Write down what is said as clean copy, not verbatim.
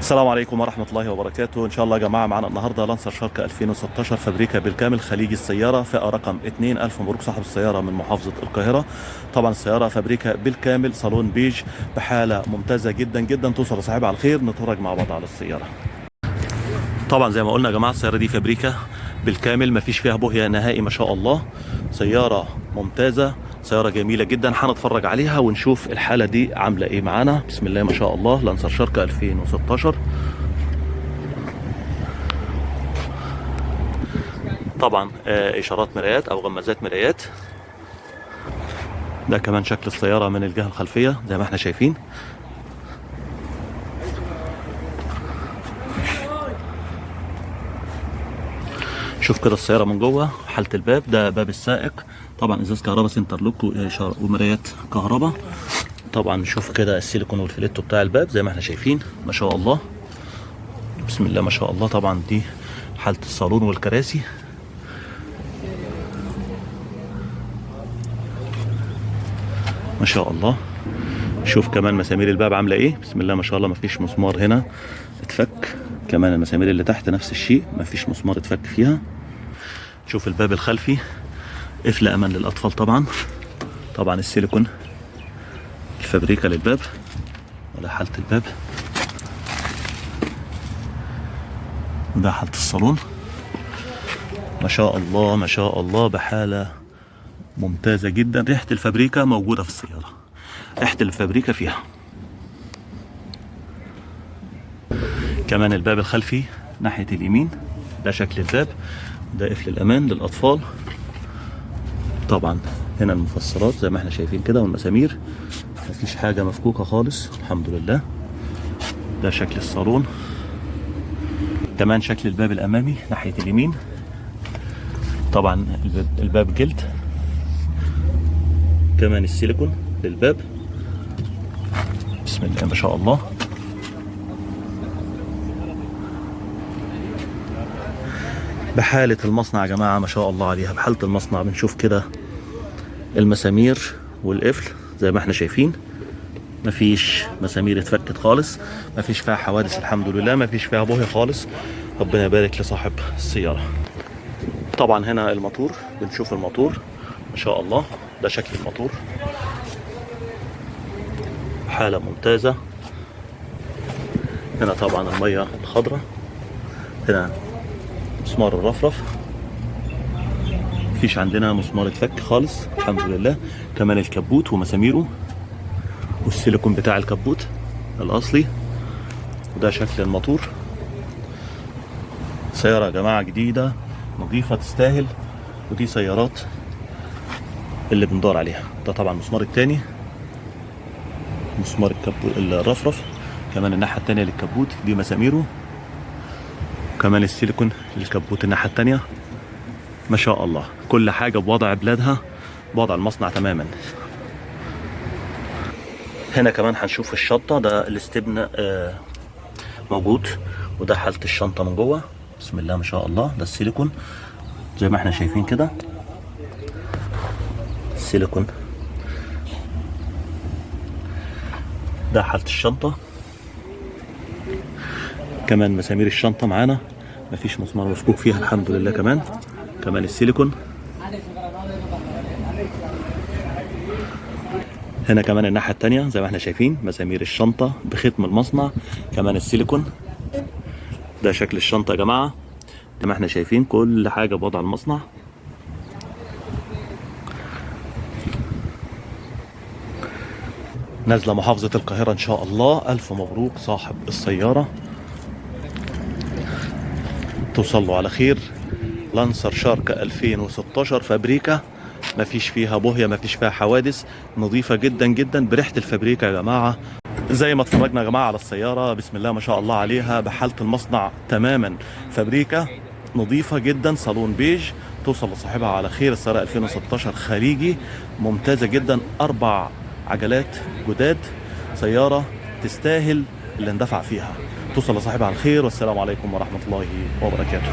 السلام عليكم ورحمة الله وبركاته. إن شاء الله يا جماعة معنا النهاردة لانسر شارك 2016 فابريكا بالكامل خليجي السيارة فئة رقم 2. ألف مبروك صاحب السيارة من محافظة القاهرة. طبعا السيارة فابريكا بالكامل صالون بيج بحالة ممتازة جدا جدا. توصل لصاحبها على الخير. نتفرج مع بعض على السيارة. طبعا زي ما قلنا يا جماعة السيارة دي فابريكا بالكامل مفيش فيها بوهية نهائي ما شاء الله. سيارة ممتازة، سيارة جميلة جدا. هنتفرج عليها ونشوف الحالة دي عاملة ايه معانا. بسم الله ما شاء الله. لانسر شارك 2016. طبعا اشارات مرايات او غمازات مرايات. ده كمان شكل السيارة من الجهة الخلفية زي ما احنا شايفين. شوف كده السيارة من جوه. حالة الباب ده باب السائق. طبعا ازاز كهرباء سنتر لوك ومرايات كهرباء. طبعا نشوف كده السيليكون والفليتو بتاع الباب زي ما احنا شايفين ما شاء الله. بسم الله ما شاء الله. طبعا دي حالة الصالون والكراسي. ما شاء الله. شوف كمان مسامير الباب عامله ايه. بسم الله ما شاء الله. مفيش مسمار هنا اتفك. كمان المسامير اللي تحت نفس الشيء مفيش مسمار اتفك فيها. شوف الباب الخلفي قفل امان للاطفال. طبعا السيليكون الفابريكا للباب. ولا حالة الباب. ده حالة الصالون. ما شاء الله ما شاء الله بحالة ممتازة جدا. ريحة الفابريكا موجودة في السيارة. ريحة الفابريكا فيها. كمان الباب الخلفي ناحية اليمين ده شكل الباب. ده قفل الأمان للأطفال. طبعا هنا المفصلات زي ما احنا شايفين كده والمسامير مفيش حاجة مفكوكة خالص الحمد لله. ده شكل الصالون. كمان شكل الباب الأمامي ناحية اليمين. طبعا الباب جلد. كمان السيليكون للباب. بسم الله ما شاء الله. بحالة المصنع يا جماعة ما شاء الله عليها. بحالة المصنع بنشوف كده المسامير والقفل زي ما احنا شايفين. مفيش مسامير اتفكت خالص. مفيش فيها حوادث الحمد لله. مفيش فيها بوهي خالص. ربنا يبارك لصاحب السيارة. طبعا هنا الموتور. بنشوف الموتور ما شاء الله. ده شكل الموتور. حالة ممتازة. هنا طبعا المية الخضراء. هنا مسمار الرفرف. مفيش عندنا مسمار اتفك خالص الحمد لله. كمان الكبوت ومساميره والسيليكون بتاع الكبوت الاصلي. وده شكل الموتور. سيارة يا جماعة جديدة نظيفة تستاهل. ودي سيارات اللي بندور عليها. ده طبعا المسمار التاني. مسمار الرفرف. كمان الناحية التانية للكبوت دي مساميره. كمان السيليكون للكبوت الناحية التانية. ما شاء الله كل حاجة بوضع بلادها بوضع المصنع تماما. هنا كمان هنشوف الشنطة. ده الاستبن موجود. وده حالة الشنطة من جوه. بسم الله ما شاء الله. ده السيليكون زي ما احنا شايفين كده. السيليكون. ده حالة الشنطة. كمان مسامير الشنطة معانا مفيش مسمار مفكوك فيها الحمد لله. كمان السيليكون. هنا كمان الناحية التانية زي ما احنا شايفين مسامير الشنطة بختم المصنع. كمان السيليكون. ده شكل الشنطة يا جماعة زي ما احنا شايفين كل حاجة بوضع المصنع. نازلة محافظة القاهرة ان شاء الله. الف مبروك صاحب السيارة. توصل له على خير. لانسر شارك 2016 فابريكا مفيش فيها بوهية مفيش فيها حوادث. نظيفة جدا جدا بريحة الفابريكا يا جماعة. زي ما اتفرجنا يا جماعة على السيارة بسم الله ما شاء الله عليها. بحالة المصنع تماما. فابريكا نظيفة جدا. صالون بيج. توصل لصاحبها على خير. السيارة 2016 خليجي ممتازة جدا. 4 عجلات جداد. سيارة تستاهل اللي اندفع فيها. توصل لصاحبها على خير. والسلام عليكم ورحمة الله وبركاته.